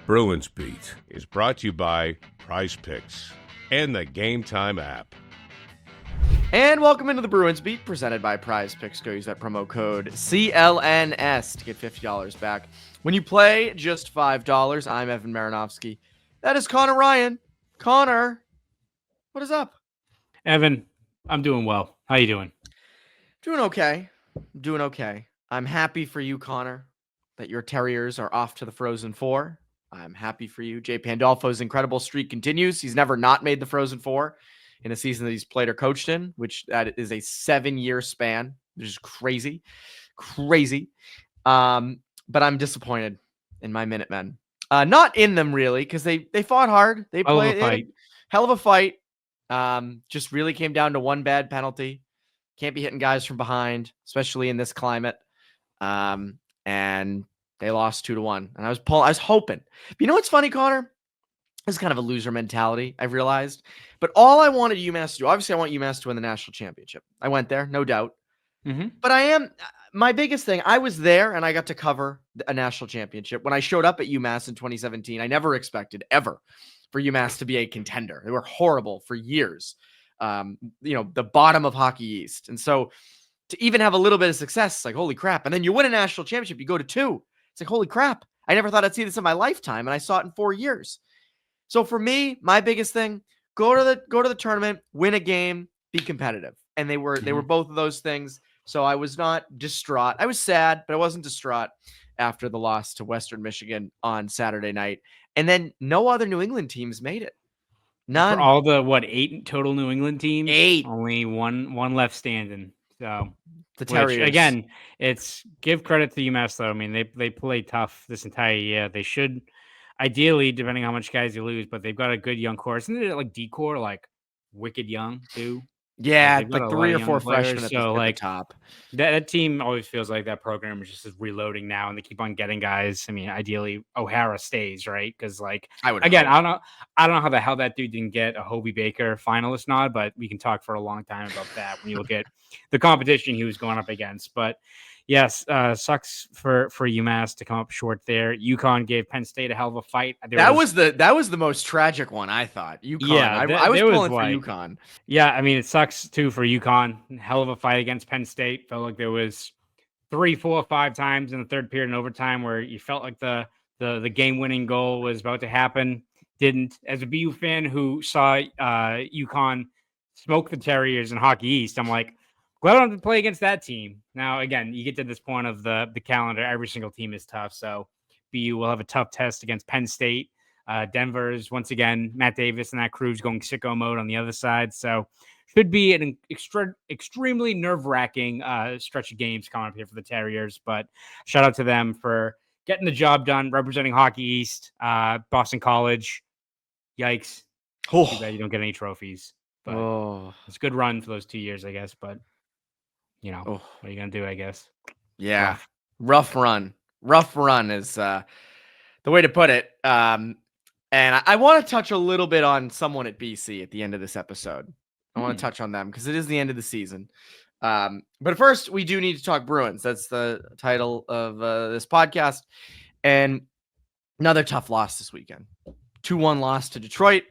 Bruins Beat is brought to you by PrizePicks and the Game Time app. And welcome into the Bruins Beat, presented by PrizePicks. Go use that promo code CLNS to get $50 back when you play just $5. I'm Evan Marinofsky. That is Conor Ryan. Connor, what is up? Evan, I'm doing well. How you doing? Doing okay. I'm happy for you, Connor, that your Terriers are off to the Frozen Four. I'm happy for you. Jay Pandolfo's incredible streak continues. He's never not made the Frozen Four in a season that he's played or coached in, which that is a 7-year span, which is crazy. But I'm disappointed in my Minutemen. Not in them, really, because they fought hard. They played hell of a fight. Just really came down to one bad penalty. Can't be hitting guys from behind, especially in this climate. And they lost 2-1. And I was hoping. But you know what's funny, Connor? This is kind of a loser mentality, I've realized. But all I wanted UMass to do, obviously I want UMass to win the national championship. I went there, no doubt. Mm-hmm. But my biggest thing, I was there and I got to cover a national championship. When I showed up at UMass in 2017, I never expected ever for UMass to be a contender. They were horrible for years. The bottom of Hockey East. And so to even have a little bit of success, it's like, holy crap. And then you win a national championship, you go to 2. It's like, holy crap. I never thought I'd see this in my lifetime. And I saw it in 4 years. So for me, my biggest thing, go to the tournament, win a game, be competitive. And they were both of those things. So I was not distraught. I was sad, but I wasn't distraught after the loss to Western Michigan on Saturday night. And then no other New England teams made it. None. For all the 8 total New England teams, 8. Only one left standing. So the Terriers. Which, again, it's give credit to UMass though. I mean, they play tough this entire year. They should, ideally, depending on how much guys you lose, but they've got a good young core. Isn't it like D-core, like wicked young too? Yeah, like 3 or 4 freshmen at the top. That team always feels like that program is just reloading now, and they keep on getting guys. I mean, ideally, O'Hara stays, right? Because I don't know how the hell that dude didn't get a Hobie Baker finalist nod, but we can talk for a long time about that when you look at the competition he was going up against. But yes, sucks for UMass to come up short there. UConn gave Penn State a hell of a fight. That was the most tragic one, I thought. UConn. Yeah, I was pulling for UConn. Yeah, I mean, it sucks too for UConn. Hell of a fight against Penn State. Felt like there was 3, 4, 5 times in the third period and overtime where you felt like the game-winning goal was about to happen. Didn't. As a BU fan who saw UConn smoke the Terriers in Hockey East, I'm like, glad I don't have to play against that team. Now, again, you get to this point of the calendar. Every single team is tough. So BU will have a tough test against Penn State. Denver's, once again, Matt Davis and that crew's going sicko mode on the other side. So should be an extremely nerve-wracking stretch of games coming up here for the Terriers. But shout out to them for getting the job done, representing Hockey East, Boston College. Yikes. Too bad you don't get any trophies. But it's a good run for those 2 years, I guess. But what are you going to do, I guess? Yeah. Rough run. Rough run is the way to put it. And I want to touch a little bit on someone at BC at the end of this episode. I want to touch on them because it is the end of the season. But first, we do need to talk Bruins. That's the title of this podcast. And another tough loss this weekend. 2-1 loss to Detroit.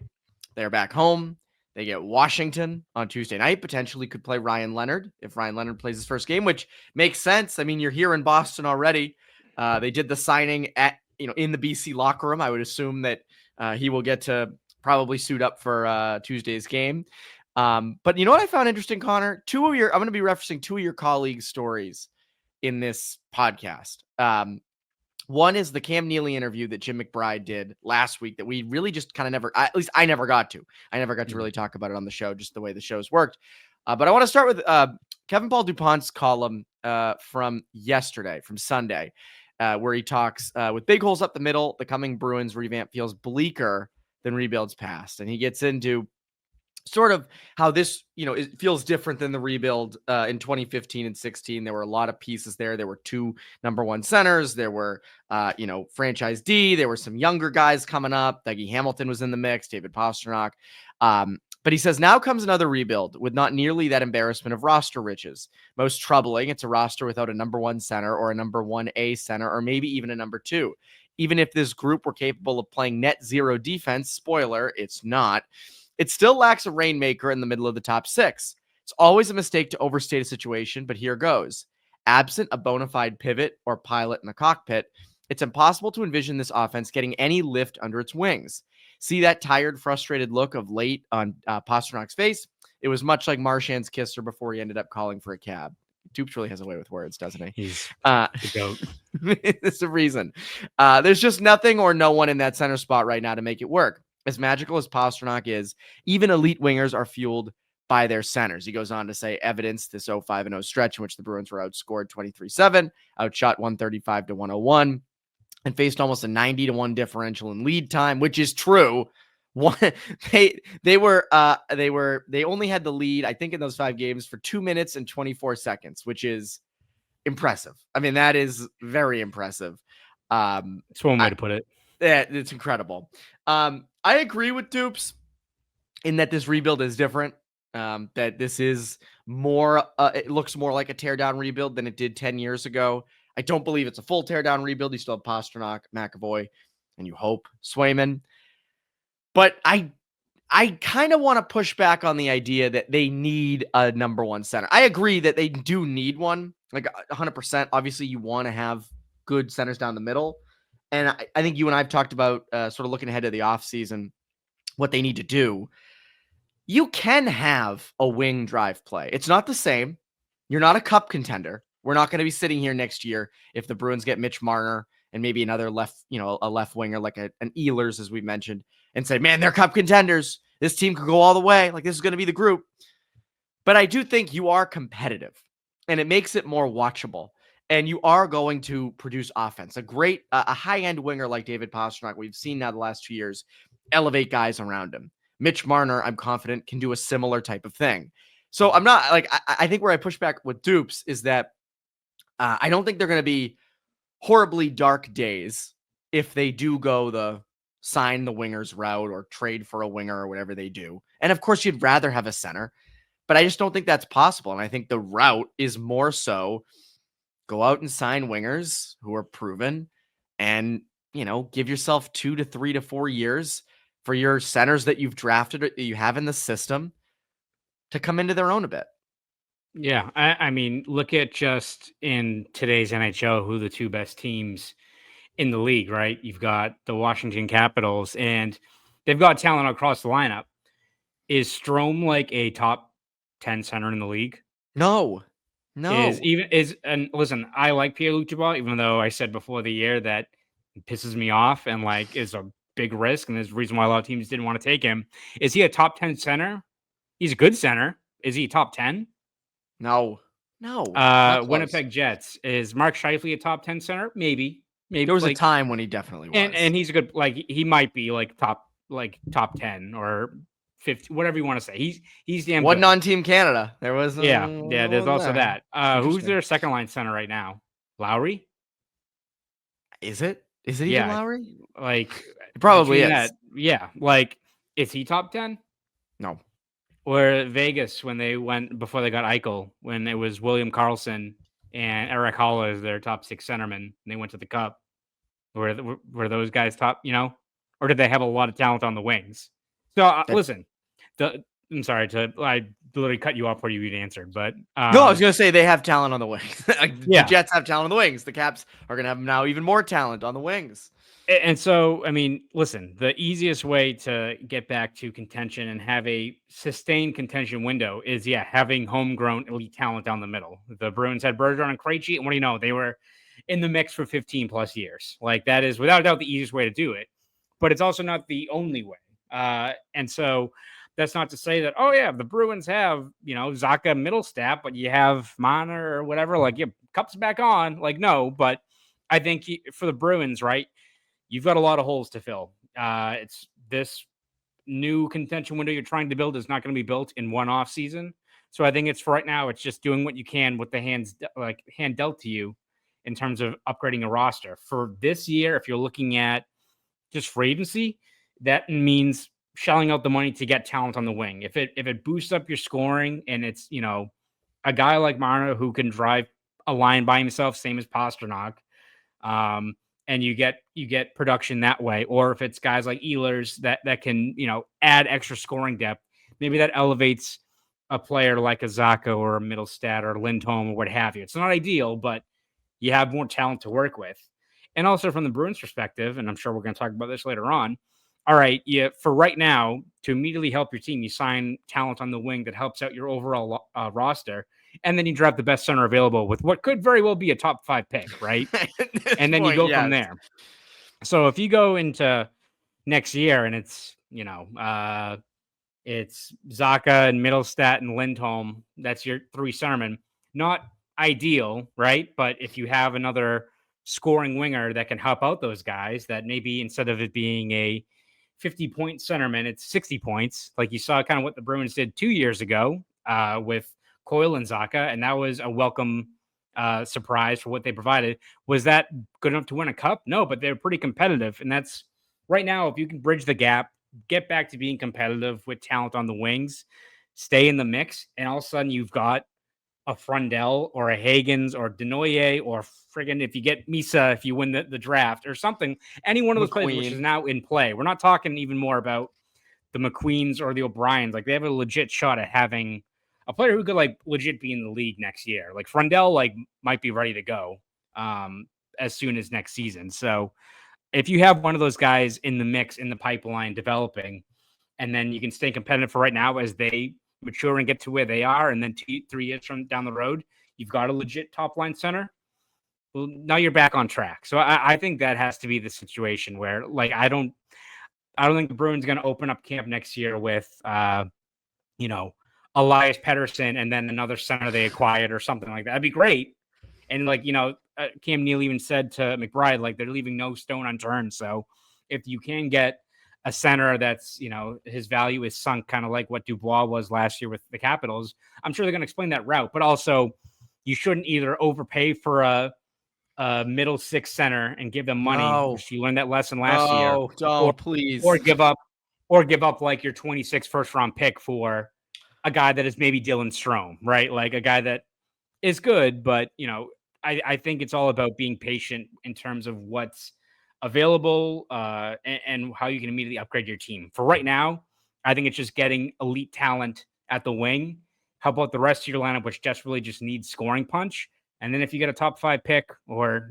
They're back home. They get Washington on Tuesday night, potentially could play Ryan Leonard if Ryan Leonard plays his first game, which makes sense. I mean, you're here in Boston already. They did the signing in the BC locker room. I would assume that he will get to probably suit up for Tuesday's game. But you know what I found interesting, Connor? I'm going to be referencing 2 of your colleagues' stories in this podcast. One is the Cam Neely interview that Jim McBride did last week that we really just kind of at least I never got to. I never got to really talk about it on the show, just the way the show's worked. But I want to start with Kevin Paul DuPont's column from Sunday, where he talks with big holes up the middle, the coming Bruins revamp feels bleaker than rebuilds past. And he gets into sort of how this, it feels different than the rebuild in 2015 and 16. There were a lot of pieces there. There were 2 number 1 centers. There were, franchise D. There were some younger guys coming up. Dougie Hamilton was in the mix, David Pastrnak. But he says, now comes another rebuild with not nearly that embarrassment of roster riches. Most troubling, it's a roster without a number 1 center or a number 1A center, or maybe even a number 2. even if this group were capable of playing net zero defense, spoiler, it's not, it still lacks a rainmaker in the middle of the top 6. It's always a mistake to overstate a situation, but here goes. Absent a bona fide pivot or pilot in the cockpit, it's impossible to envision this offense getting any lift under its wings. See that tired, frustrated look of late on Pasternak's face? It was much like Marchand's kisser before he ended up calling for a cab. Dupes really has a way with words, doesn't he? He's the goat. It's a reason. There's just nothing or no one in that center spot right now to make it work. As magical as Pastrnak is, even elite wingers are fueled by their centers. He goes on to say, evidence this 0-5-0 stretch in which the Bruins were outscored 23-7, outshot 135-101, and faced almost a 90-1 differential in lead time, which is true. They only had the lead, I think, in those 5 games for 2 minutes and 24 seconds, which is impressive. I mean, that is very impressive. That's one way to put it. Yeah, it's incredible. I agree with Dupes in that this rebuild is different. That this is more, it looks more like a teardown rebuild than it did 10 years ago. I don't believe it's a full teardown rebuild. You still have Pastrnak, McAvoy, and you hope Swayman. But I kind of want to push back on the idea that they need a number 1 center. I agree that they do need one, like 100%. Obviously, you want to have good centers down the middle. And I think you and I have talked about sort of looking ahead to the offseason, what they need to do. You can have a wing drive play. It's not the same. You're not a cup contender. We're not going to be sitting here next year if the Bruins get Mitch Marner and maybe another left, a left winger like an Ehlers, as we mentioned, and say, man, they're cup contenders. This team could go all the way. Like, this is going to be the group. But I do think you are competitive, and it makes it more watchable. And you are going to produce offense. A high-end winger like David Pastrnak, we've seen now the last 2 years, elevate guys around him. Mitch Marner, I'm confident, can do a similar type of thing. So I'm not like, I think where I push back with Dupes is that I don't think they're going to be horribly dark days if they do go the sign the wingers route or trade for a winger or whatever they do. And of course, you'd rather have a center, but I just don't think that's possible. And I think the route is more so go out and sign wingers who are proven and, give yourself 2 to 3 to 4 years for your centers that you've drafted or that you have in the system to come into their own a bit. Yeah. I mean, look at just in today's NHL, who the 2 best teams in the league, right? You've got the Washington Capitals, and they've got talent across the lineup. Is Strome like a top 10 center in the league? No. And listen, I like Pierre-Luc Dubois, even though I said before the year that it pisses me off and is a big risk, and there's a reason why a lot of teams didn't want to take him. Is he a top 10 center? He's a good center. Is he top 10? No. Winnipeg Jets. Is Mark Scheifele a top 10 center? Maybe. There was a time when he definitely was. And he's a good, he might be top 10 or 50, whatever you want to say. He's damn Wasn't good. on Team Canada. There was there's also that. Who's their second line center right now? Lowry? Is it even Lowry? It probably is. Yeah. Is he top 10? No. Or Vegas before they got Eichel, when it was William Karlsson and Eric Hall as their top 6 centermen, and they went to the Cup. Were those guys top, or did they have a lot of talent on the wings? So listen, I'm sorry I literally cut you off before you even answered, but no, I was going to say they have talent on the wings. Yeah. The Jets have talent on the wings. The Caps are going to have now even more talent on the wings. And so, I mean, listen, the easiest way to get back to contention and have a sustained contention window is, having homegrown elite talent down the middle. The Bruins had Bergeron and Krejci, and what do you know? They were in the mix for 15 plus years. That is without a doubt the easiest way to do it, but it's also not the only way. And so that's not to say that, the Bruins have, Zacha Middlestat, but you have Marner or whatever, Cup's back on. No, but I think for the Bruins, right, you've got a lot of holes to fill. It's this new contention window you're trying to build is not going to be built in one off season. So I think it's for right now, it's just doing what you can with the hand dealt to you in terms of upgrading a roster. For this year, if you're looking at just free agency, that means shelling out the money to get talent on the wing. If it boosts up your scoring and it's, a guy like Marner who can drive a line by himself, same as Pastrnak, and you get production that way. Or if it's guys like Ehlers that can, add extra scoring depth, maybe that elevates a player like a Zacha or a Middlestat or Lindholm or what have you. It's not ideal, but you have more talent to work with. And also from the Bruins perspective, and I'm sure we're going to talk about this later on. All right, for right now, to immediately help your team, you sign talent on the wing that helps out your overall roster, and then you draft the best center available with what could very well be a top 5 pick, right? And then you go from there. So if you go into next year and it's, it's Zacha and Middlestat and Lindholm, that's your 3 centermen. Not ideal, right? But if you have another scoring winger that can help out those guys, that maybe instead of it being a 50-point centerman, it's 60 points. Like you saw kind of what the Bruins did 2 years ago with Coyle and Zacha, and that was a welcome surprise for what they provided. Was that good enough to win a cup? No, but they're pretty competitive. And that's right now, if you can bridge the gap, get back to being competitive with talent on the wings, stay in the mix, and all of a sudden you've got a Frundell or a Haggs or Denoyer or friggin' if you get Misa, if you win the draft or something, any one of those players which is now in play. We're not talking even more about the McQueens or the O'Briens. Like they have a legit shot at having a player who could like legit be in the league next year. Like Frundell like might be ready to go as soon as next season. So if you have one of those guys in the mix, in the pipeline developing, and then you can stay competitive for right now as they mature and get to where they are, and then 3 years from down the road, you've got a legit top line center. Well, now you're back on track. So I think that has to be the situation where, like, I don't think the Bruins going to open up camp next year with, Elias Pettersson and then another center they acquired or something like that. That'd be great. And Cam Neely even said to McBride, like they're leaving no stone unturned. So if you can get a center that's, his value is sunk, kind of like what Dubois was last year with the Capitals, I'm sure they're going to explain that route. But also, you shouldn't either overpay for a middle 6 center and give them money, which you learned that lesson last year. Please. Or give up like your 26th first round pick for a guy that is maybe Dylan Strome, right? Like a guy that is good, but I think it's all about being patient in terms of what's available and how you can immediately upgrade your team. For right now, I think it's just getting elite talent at the wing. How about the rest of your lineup, which desperately just needs scoring punch? And then if you get a top 5 pick or,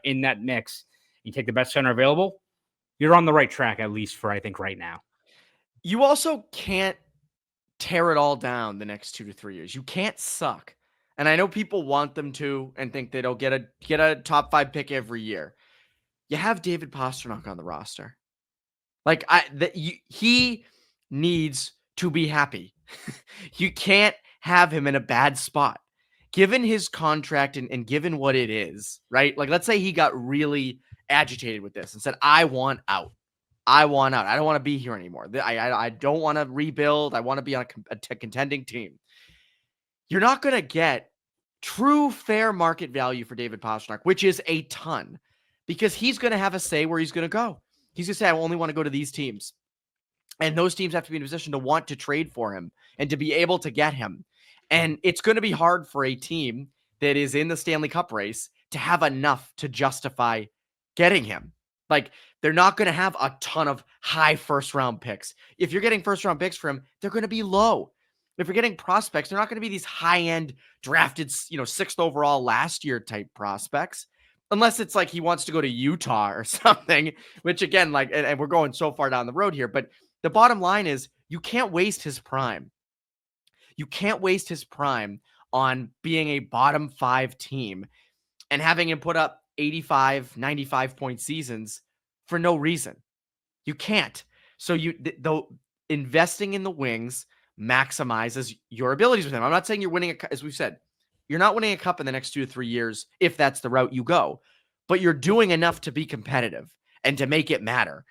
in that mix, you take the best center available, you're on the right track, at least for, I think, right now. You also can't tear it all down the next 2 to 3 years. You can't suck. And I know people want them to and think they don't get a top 5 pick every year. You have David Pastrnak on the roster. Like he needs to be happy. You can't have him in a bad spot. Given his contract and given what it is, right? Like, let's say he got really agitated with this and said, I want out. I want out. I don't want to be here anymore. I don't want to rebuild. I want to be on a contending team. You're not going to get true fair market value for David Pastrnak, which is a ton, because he's going to have a say where he's going to go. He's going to say, I only want to go to these teams. And those teams have to be in a position to want to trade for him and to be able to get him. And it's going to be hard for a team that is in the Stanley Cup race to have enough to justify getting him. Like, they're not going to have a ton of high first-round picks. If you're getting first-round picks for him, they're going to be low. If you're getting prospects, they're not going to be these high-end drafted, 6th overall last year type prospects. Unless it's like he wants to go to Utah or something, which again, and we're going so far down the road here, but the bottom line is you can't waste his prime. You can't waste his prime on being a bottom 5 team and having him put up 85, 95 point seasons for no reason. You can't. So investing in the wings maximizes your abilities with him. I'm not saying you're winning, as we've said, you're not winning a cup in the next 2 to 3 years if that's the route you go, but you're doing enough to be competitive and to make it matter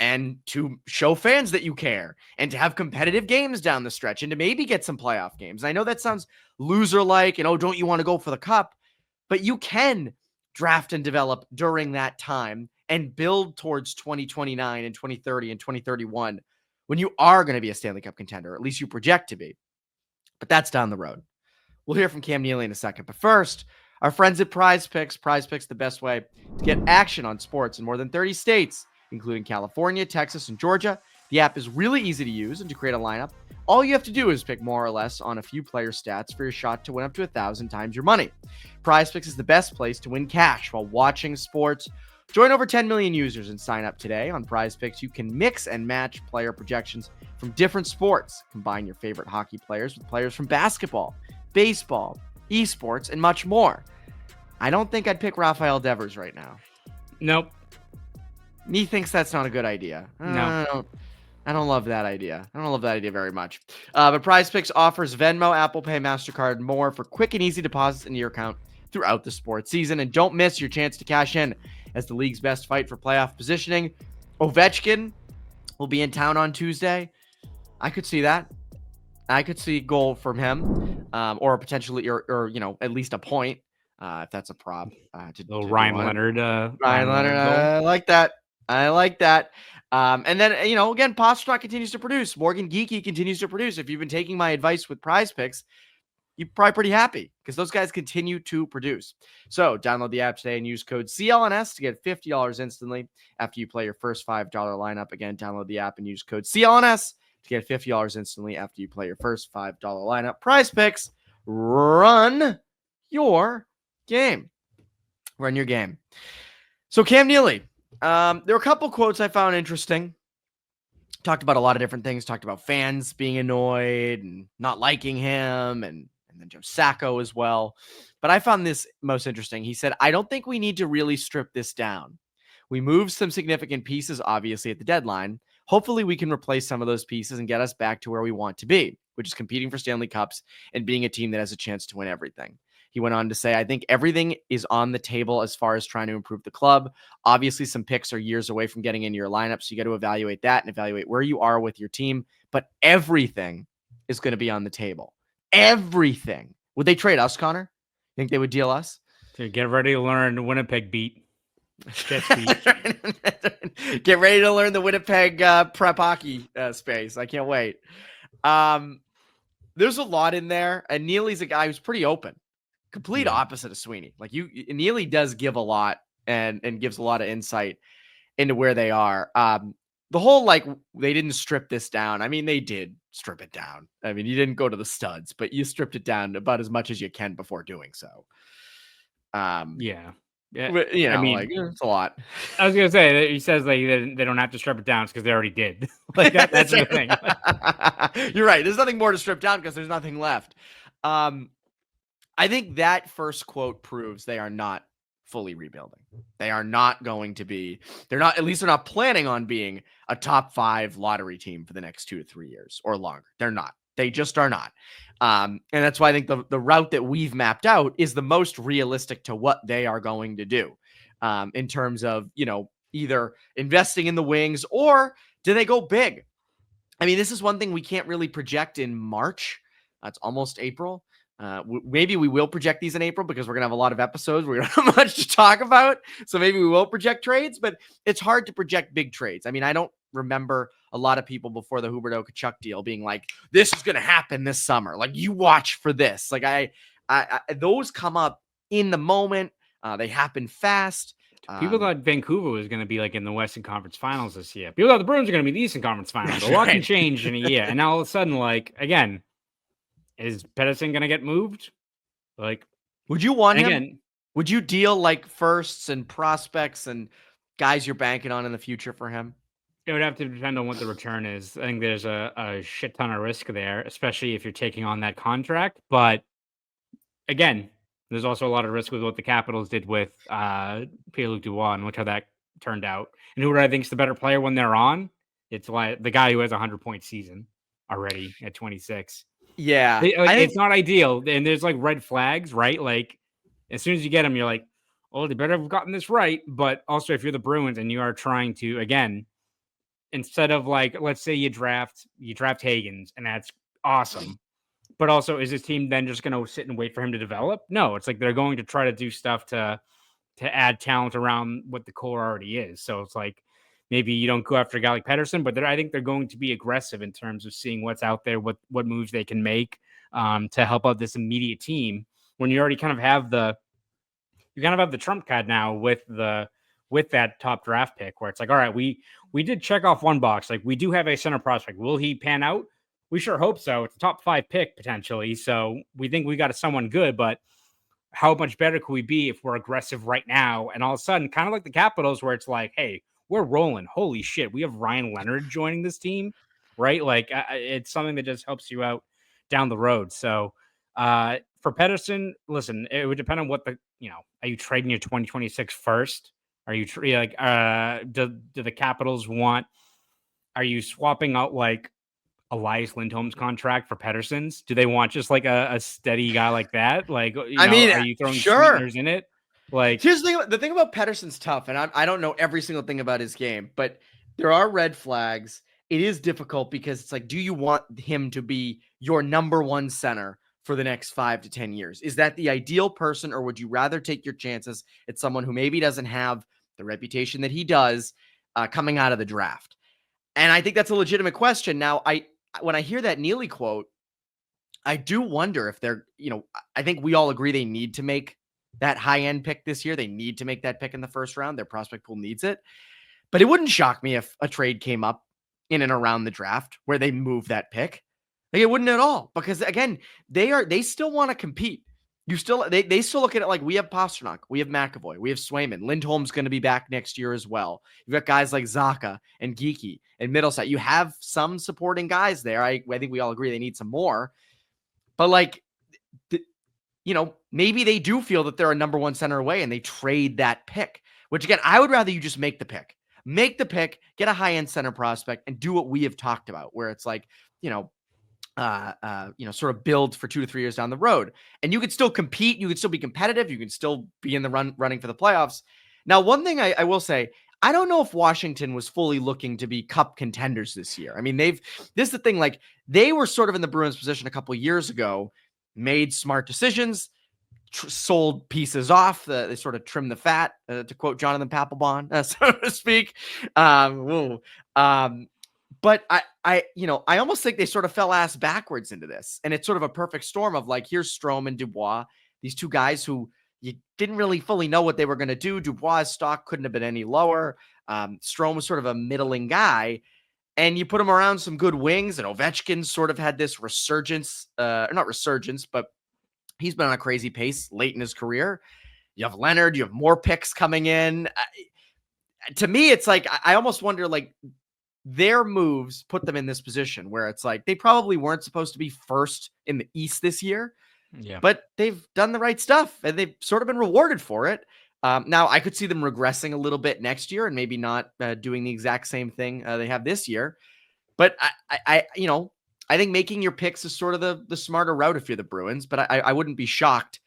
and to show fans that you care and to have competitive games down the stretch and to maybe get some playoff games. I know that sounds loser-like and, don't you want to go for the cup? But you can draft and develop during that time and build towards 2029 and 2030 and 2031 when you are going to be a Stanley Cup contender, or at least you project to be. But that's down the road. We'll hear from Cam Neely in a second. But first, Our friends at PrizePicks. PrizePicks, the best way to get action on sports in more than 30 states, including California, Texas, and Georgia. The app is really easy to use, and to create a lineup, all you have to do is pick more or less on a few player stats for your shot to win up to 1,000 times your money. PrizePicks is the best place to win cash while watching sports. Join over 10 million users and sign up today. On PrizePicks, you can mix and match player projections from different sports. Combine your favorite hockey players with players from basketball, baseball, esports, and much more. I don't think I'd pick Rafael Devers right now. Nope. Me thinks that's not a good idea. No. I don't love that idea. I don't love that idea very much. But PrizePicks offers Venmo, Apple Pay, MasterCard, and more for quick and easy deposits into your account throughout the sports season. And don't miss your chance to cash in as the league's best fight for playoff positioning. Ovechkin will be in town on Tuesday. I could see that. I could see a goal from him, or potentially, or at least a point, if that's a prop. Ryan Leonard. Ryan Leonard. I like that. And then, again, Pastrnak continues to produce. Morgan Geekie continues to produce. If you've been taking my advice with PrizePicks, you're probably pretty happy because those guys continue to produce. So download the app today and use code CLNS to get $50 instantly after you play your first $5 lineup. Again, download the app and use code CLNS to get $50 instantly after you play your first $5 lineup. PrizePicks, run your game. Run your game. So Cam Neely. There were a couple quotes I found interesting. Talked about a lot of different things. Talked about fans being annoyed and not liking him, and then Joe Sacco as well. But I found this most interesting. He said, I don't think we need to really strip this down. We moved some significant pieces, obviously, at the deadline. Hopefully we can replace some of those pieces and get us back to where we want to be, which is competing for Stanley Cups and being a team that has a chance to win everything. He went on to say, I think everything is on the table as far as trying to improve the club. Obviously, some picks are years away from getting into your lineup, so you got to evaluate that and evaluate where you are with your team. But everything is going to be on the table. Everything. Would they trade us, Connor? Think they would deal us? So get ready to learn the Winnipeg beat. Get ready to learn the Winnipeg prep hockey space. I can't wait. There's a lot in there, and Neely's a guy who's pretty open. Complete opposite of Sweeney. Like Neely does give a lot and gives a lot of insight into where they are. The whole, they didn't strip this down. I mean, they did strip it down. I mean, you didn't go to the studs, but you stripped it down about as much as you can before doing so. Yeah. It's a lot. I was gonna say, he says they don't have to strip it down because they already did. That's the thing. You're right. There's nothing more to strip down because there's nothing left. I think that first quote proves they are not fully rebuilding. They are not going to be. They're not planning on being a top 5 lottery team for the next 2 to 3 years or longer. They're not. They just are not. And that's why I think the route that we've mapped out is the most realistic to what they are going to do in terms of, either investing in the wings or do they go big? I mean, this is one thing we can't really project in March. It's almost April. Maybe we will project these in April because we're going to have a lot of episodes where we don't have much to talk about. So maybe we will project trades, but it's hard to project big trades. I mean, I don't remember a lot of people before the Huberdeau Tkachuk deal being like, this is going to happen this summer. Like, you watch for this. Like I those come up in the moment. They happen fast. People thought Vancouver was going to be in the Western Conference Finals this year. People thought the Bruins are going to be the Eastern Conference Finals. A lot can change in a year. And now all of a sudden, again, is Pettersson going to get moved? Would you want him? Would you deal firsts and prospects and guys you're banking on in the future for him? It would have to depend on what the return is. I think there's a shit ton of risk there, especially if you're taking on that contract. But again, there's also a lot of risk with what the Capitals did with Pierre-Luc Dubois and look how that turned out. And who I think is the better player when they're on? It's the guy who has a 100-point season already at 26. Yeah. It's not ideal. And there's red flags, right? As soon as you get them, you're like, oh, they better have gotten this right. But also if you're the Bruins and you are trying to, again, instead of let's say you draft Haggs and that's awesome. But also, is this team then just going to sit and wait for him to develop? No, it's they're going to try to do stuff to add talent around what the core already is. So it's maybe you don't go after a guy like Pettersson, but I think they're going to be aggressive in terms of seeing what's out there, what moves they can make to help out this immediate team when you already kind of have the you kind of have the trump card now with that top draft pick, where it's like, all right, we did check off one box. Like, we do have a center prospect. Will he pan out? We sure hope so. It's a top 5 pick potentially. So we think we got someone good, but how much better could we be if we're aggressive right now? And all of a sudden, kind of like the Capitals, where it's like, hey, we're rolling. Holy shit, we have Ryan Leonard joining this team, right? Like, it's something that just helps you out down the road. So for Pettersson, listen, it would depend on what are you trading your 2026 first? Are you do the Capitals want? Are you swapping out like Elias Lindholm's contract for Pettersson's? Do they want just like a steady guy like that? Like, are you throwing sweeteners in it? Like, here's the thing about Pettersson's tough, and I don't know every single thing about his game, but there are red flags. It is difficult because it's like, do you want him to be your number one center for the next 5 to 10 years? Is that the ideal person, or would you rather take your chances at someone who maybe doesn't have the reputation that he does coming out of the draft? And I think that's a legitimate question. Now, when I hear that Neely quote, I do wonder if they're, I think we all agree they need to make that high-end pick this year. They need to make that pick in the first round. Their prospect pool needs it. But it wouldn't shock me if a trade came up in and around the draft where they move that pick. Like, it wouldn't at all, because again, they still want to compete. They still look at it like, we have Pasternak, we have McAvoy, we have Swayman. Lindholm's going to be back next year as well. You've got guys like Zacha and Geeky and Middleset. You have some supporting guys there. I think we all agree they need some more. But like, maybe they do feel that they're a number one center away and they trade that pick, which again, I would rather you just make the pick. Make the pick, get a high-end center prospect, and do what we have talked about, where it's like, sort of build for 2 to 3 years down the road. And you could still compete. You could still be competitive. You can still be in the running for the playoffs. Now, one thing I will say, I don't know if Washington was fully looking to be cup contenders this year. I mean, this is the thing, like, they were sort of in the Bruins position a couple of years ago, made smart decisions, sold pieces off. They sort of trimmed the fat, to quote Jonathan Papelbon, so to speak. But I almost think they sort of fell ass backwards into this. And it's sort of a perfect storm of like, here's Strome and Dubois, these two guys who you didn't really fully know what they were going to do. Dubois' stock couldn't have been any lower. Strome was sort of a middling guy. And you put him around some good wings, and Ovechkin sort of had this resurgence, not resurgence, but he's been on a crazy pace late in his career. You have Leonard, you have more picks coming in. To me, it's like, I almost wonder, like, their moves put them in this position where it's like, they probably weren't supposed to be first in the East this year, but they've done the right stuff and they've sort of been rewarded for it. Now I could see them regressing a little bit next year and maybe not doing the exact same thing they have this year. But I think making your picks is sort of the smarter route if you're the Bruins, but I wouldn't be shocked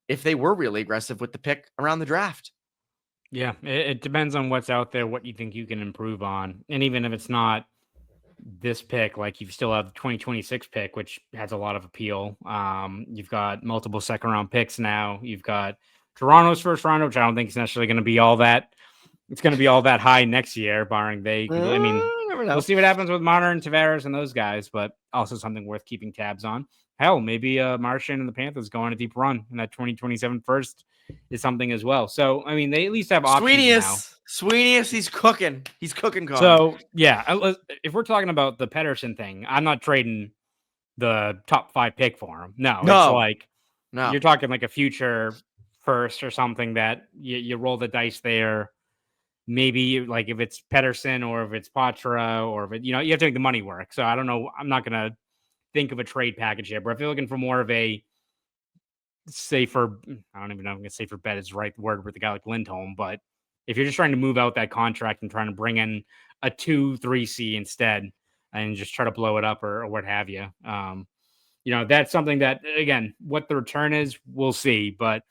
if they were really aggressive with the pick around the draft. Yeah, it depends on what's out there, what you think you can improve on. And even if it's not this pick, like, you still have the 2026 pick, which has a lot of appeal. You've got multiple second round picks now. You've got Toronto's first round, which I don't think is necessarily going to be all that. It's going to be all that high next year, barring we'll see what happens with Marner and Tavares and those guys, but also something worth keeping tabs on. Hell, maybe Marchand and the Panthers go on a deep run, and that 2027 first is something as well. So, I mean, they at least have options now. Sweenius, he's cooking. He's cooking. Connor. So, yeah, if we're talking about the Pettersson thing, I'm not trading the top 5 pick for him. No. It's like, you're talking like a future first or something that you roll the dice there. Maybe like if it's Pettersson or if it's Patra or if it, you have to make the money work. So I don't know. I'm not going to think of a trade package here, but if you're looking for more of a safer, I don't even know if I'm going to safer bet is the right word with a guy like Lindholm, but if you're just trying to move out that contract and trying to bring in a 2-3C instead and just try to blow it up or what have you, that's something that, again, what the return is, we'll see, but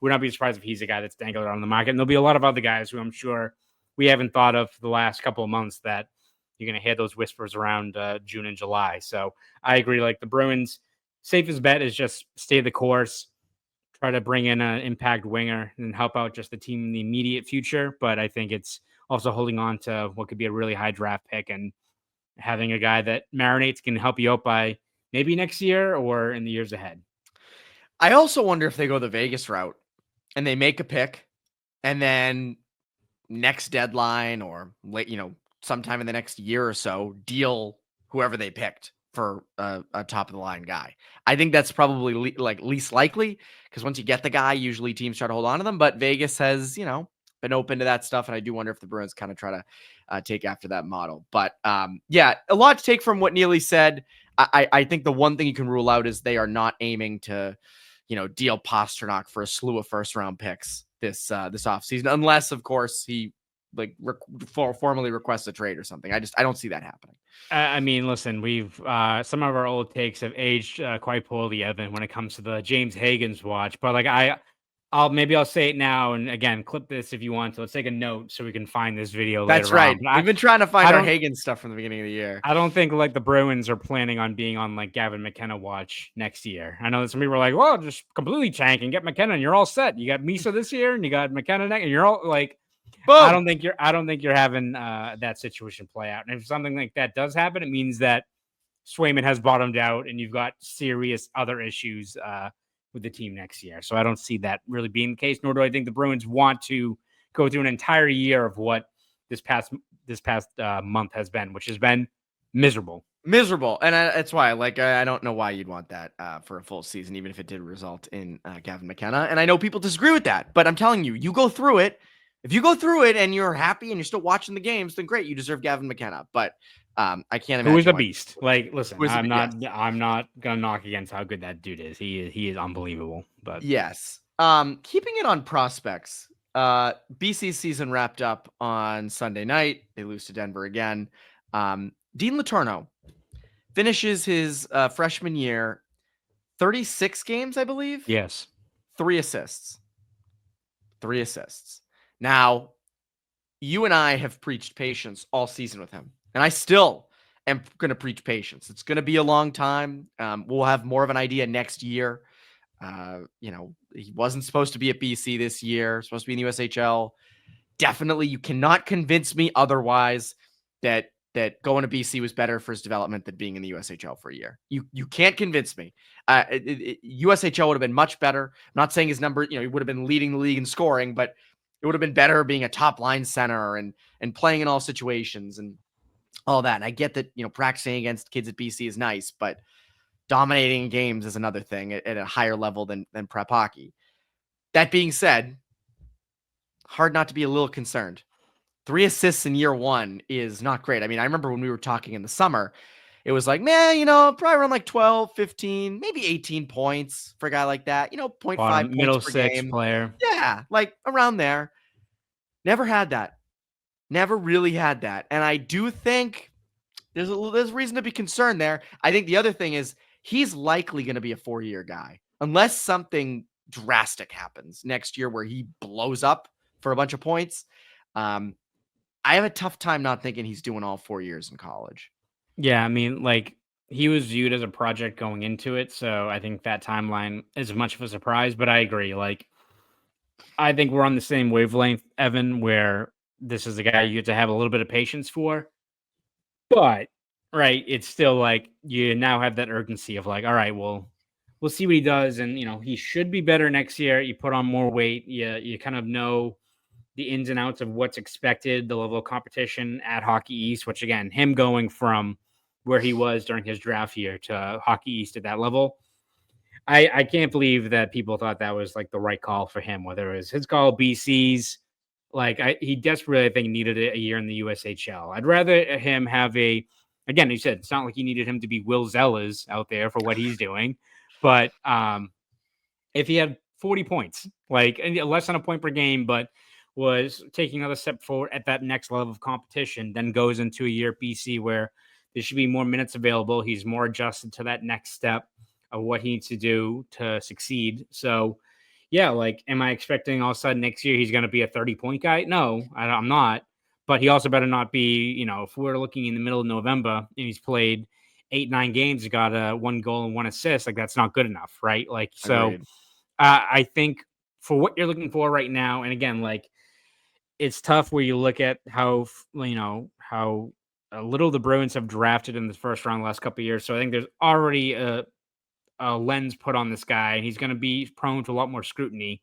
we'd not be surprised if he's a guy that's dangled on the market. And there'll be a lot of other guys who I'm sure we haven't thought of for the last couple of months that you're going to hear those whispers around June and July. So I agree. Like, the Bruins, safest bet is just stay the course, try to bring in an impact winger and help out just the team in the immediate future. But I think it's also holding on to what could be a really high draft pick and having a guy that marinates can help you out by maybe next year or in the years ahead. I also wonder if they go the Vegas route and they make a pick, and then next deadline or late, sometime in the next year or so, deal whoever they picked for a top of the line guy. I think that's probably least likely, because once you get the guy, usually teams try to hold on to them. But Vegas has, been open to that stuff, and I do wonder if the Bruins kind of try to take after that model. But yeah, a lot to take from what Neely said. I think the one thing you can rule out is they are not aiming to, deal Pastrnak for a slew of first round picks this offseason, unless of course he formally requests a trade or something. I don't see that happening. I mean, listen, we've some of our old takes have aged quite poorly, Evan, when it comes to the James Haggens watch. But I'll say it now, and again, clip this if you want to. Let's take a note so we can find this video. That's later right. On. We've been trying to find our Haggens stuff from the beginning of the year. I don't think the Bruins are planning on being on Gavin McKenna watch next year. I know that some people are like, "Well, just completely tank and get McKenna, and you're all set. You got Misa this year, and you got McKenna next, and you're all like." Boom. I don't think you're having that situation play out. And if something like that does happen, it means that Swayman has bottomed out, and you've got serious other issues with the team next year. So I don't see that really being the case, nor do I think the Bruins want to go through an entire year of what this past month has been, which has been miserable. And that's why, I don't know why you'd want that for a full season, even if it did result in Gavin McKenna. And I know people disagree with that, but I'm telling you, you go through it. If you go through it and you're happy and you're still watching the games, then great, you deserve Gavin McKenna. But I can't imagine. Who is a beast? Listen, I'm not gonna knock against how good that dude is. He is unbelievable. But yes. Keeping it on prospects. BC's season wrapped up on Sunday night. They lose to Denver again. Dean Letourneau finishes his freshman year, 36 games, I believe. Yes. 3 assists. Now, you and I have preached patience all season with him, and I still am going to preach patience. It's going to be a long time. We'll have more of an idea next year. He wasn't supposed to be at BC this year, supposed to be in the USHL. Definitely, you cannot convince me otherwise that going to BC was better for his development than being in the USHL for a year. You can't convince me. USHL would have been much better. I'm not saying his number, he would have been leading the league in scoring, but it would have been better being a top line center and playing in all situations and all that. And I get that, practicing against kids at BC is nice, but dominating games is another thing at a higher level than prep hockey. That being said, hard not to be a little concerned. 3 assists in year 1 is not great. I mean, I remember when we were talking in the summer, it was like, man, probably around 12, 15, maybe 18 points for a guy like that, 0.5 points middle per 6 game. Player. Yeah, around there. Never had that. Never really had that. And I do think there's reason to be concerned there. I think the other thing is he's likely going to be a 4-year guy unless something drastic happens next year where he blows up for a bunch of points. I have a tough time not thinking he's doing all 4 years in college. Yeah, I mean, he was viewed as a project going into it, so I think that timeline is much of a surprise, but I agree. I think we're on the same wavelength, Evan, where this is a guy you get to have a little bit of patience for, but, right, it's still you now have that urgency of all right, well, we'll see what he does, and, he should be better next year. You put on more weight, you kind of know the ins and outs of what's expected, the level of competition at Hockey East, which, again, him going from where he was during his draft year to Hockey East at that level, I can't believe that people thought that was the right call for him, whether it was his call, BC's. He desperately, I think, needed a year in the USHL. I'd rather him have again, he said, it's not like he needed him to be Will Zeller's out there for what he's doing, but if he had 40 points, less than a point per game, but was taking another step forward at that next level of competition, then goes into a year at BC where there should be more minutes available. He's more adjusted to that next step of what he needs to do to succeed. So, yeah, am I expecting all of a sudden next year he's going to be a 30-point guy? No, I'm not. But he also better not be, if we're looking in the middle of November and he's played 8-9 games, he got 1 goal and 1 assist, that's not good enough, right? So I think for what you're looking for right now, and again, it's tough where you look at how little the Bruins have drafted in the first round the last couple of years. So I think there's already a lens put on this guy, and he's going to be prone to a lot more scrutiny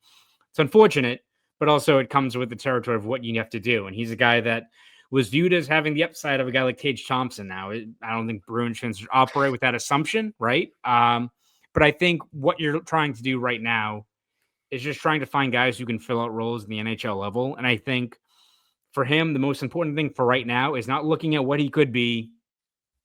It's unfortunate, but also it comes with the territory of what you have to do. And he's a guy that was viewed as having the upside of a guy like Tage Thompson. Now, I don't think Bruins fans should operate with that assumption, right? But I think what you're trying to do right now is just trying to find guys who can fill out roles in the NHL level. And I think for him, the most important thing for right now is not looking at what he could be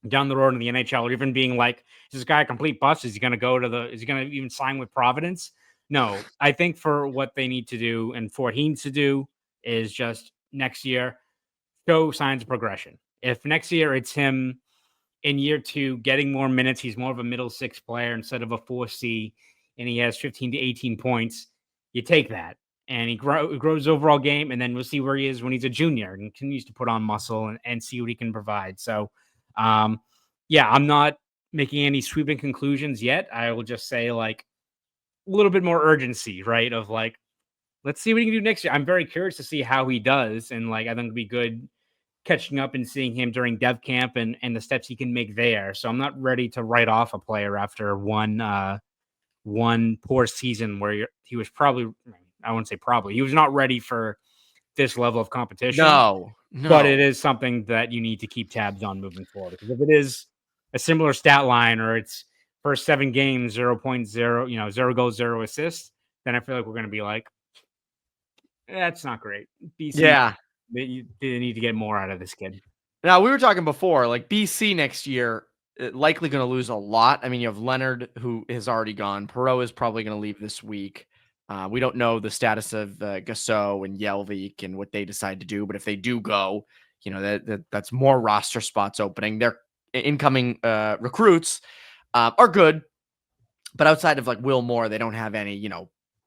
down the road in the NHL, or even being like, is this guy a complete bust? Is he going to even sign with Providence? No, I think for what they need to do and for what he needs to do is just next year, show signs of progression. If next year it's him in year 2 getting more minutes, he's more of a middle 6 player instead of a 4C, and he has 15 to 18 points, you take that. And he grows overall game, and then we'll see where he is when he's a junior and continues to put on muscle and see what he can provide. So, yeah, I'm not making any sweeping conclusions yet. I will just say, like, a little bit more urgency, right? Of like, let's see what he can do next year. I'm very curious to see how he does. And like, I think it'd be good catching up and seeing him during dev camp and the steps he can make there. So I'm not ready to write off a player after one poor season where he was probably, I wouldn't say probably, he was not ready for this level of competition. No. But it is something that you need to keep tabs on moving forward. Because if it is a similar stat line, or it's first 7 games, 0.0, 0 goals, 0 assists, then I feel like we're going to be like, that's not great. BC, yeah, they need to get more out of this kid. Now, we were talking before, like BC next year, likely going to lose a lot. I mean, you have Leonard, who has already gone. Perreault is probably going to leave this week. We don't know the status of Gasso and Yelvik and what they decide to do, but if they do go, that's more roster spots opening. Their incoming recruits are good, but outside of like Will Moore, they don't have any,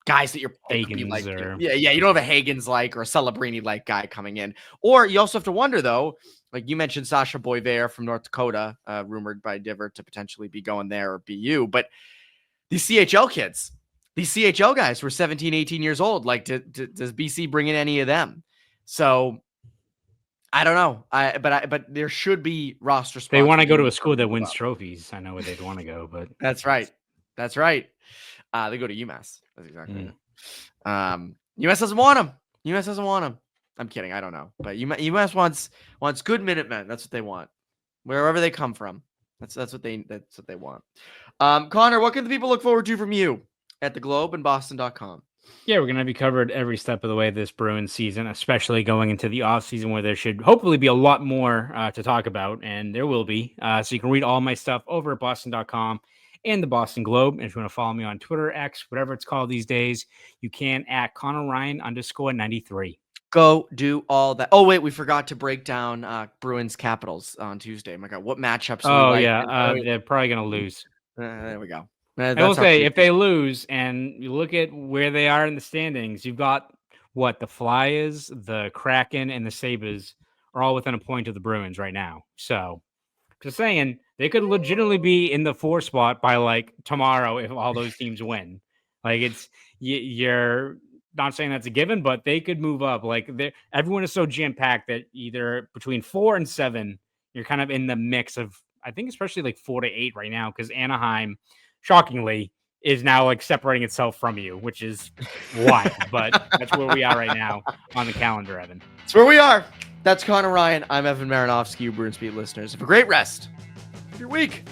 guys that you're Haggs like, or... you don't have a Haggs like or a Celebrini like guy coming in. Or you also have to wonder though, like you mentioned Sasha Boisvert from North Dakota, rumored by Diver to potentially be going there or BU, but these CHL kids. These CHL guys who are 17, 18 years old, like, does BC bring in any of them? So I don't know. But there should be roster spots. They want to go to a school that wins trophies. I know where they'd want to go, but that's right. They go to UMass. That's exactly it. UMass doesn't want them. I'm kidding. I don't know. But UMass wants good Minutemen. That's what they want. Wherever they come from. That's what they want. Connor, what can the people look forward to from you at the Globe and Boston.com? Yeah, we're going to be covered every step of the way this Bruins season, especially going into the offseason where there should hopefully be a lot more to talk about, and there will be. So you can read all my stuff over at Boston.com and the Boston Globe. And if you want to follow me on Twitter, X, whatever it's called these days, you can at Conor Ryan _93. Go do all that. Oh, wait, we forgot to break down Bruins Capitals on Tuesday. My God, what matchups? They're probably going to lose. There we go. I will say, if they lose and you look at where they are in the standings, you've got the Flyers, the Kraken, and the Sabres are all within a point of the Bruins right now. So just saying, they could legitimately be in the 4 spot by like tomorrow if all those teams win. Like you're not saying that's a given, but they could move up. Like everyone is so jam packed that either between 4 and 7, you're kind of in the mix of, I think, especially like 4 to 8 right now, because Anaheim, shockingly, is now like separating itself from you, which is wild. But that's where we are right now on the calendar, Evan. That's where we are. That's Conor Ryan. I'm Evan Marinofsky, Bruins Beat listeners. Have a great rest of your week.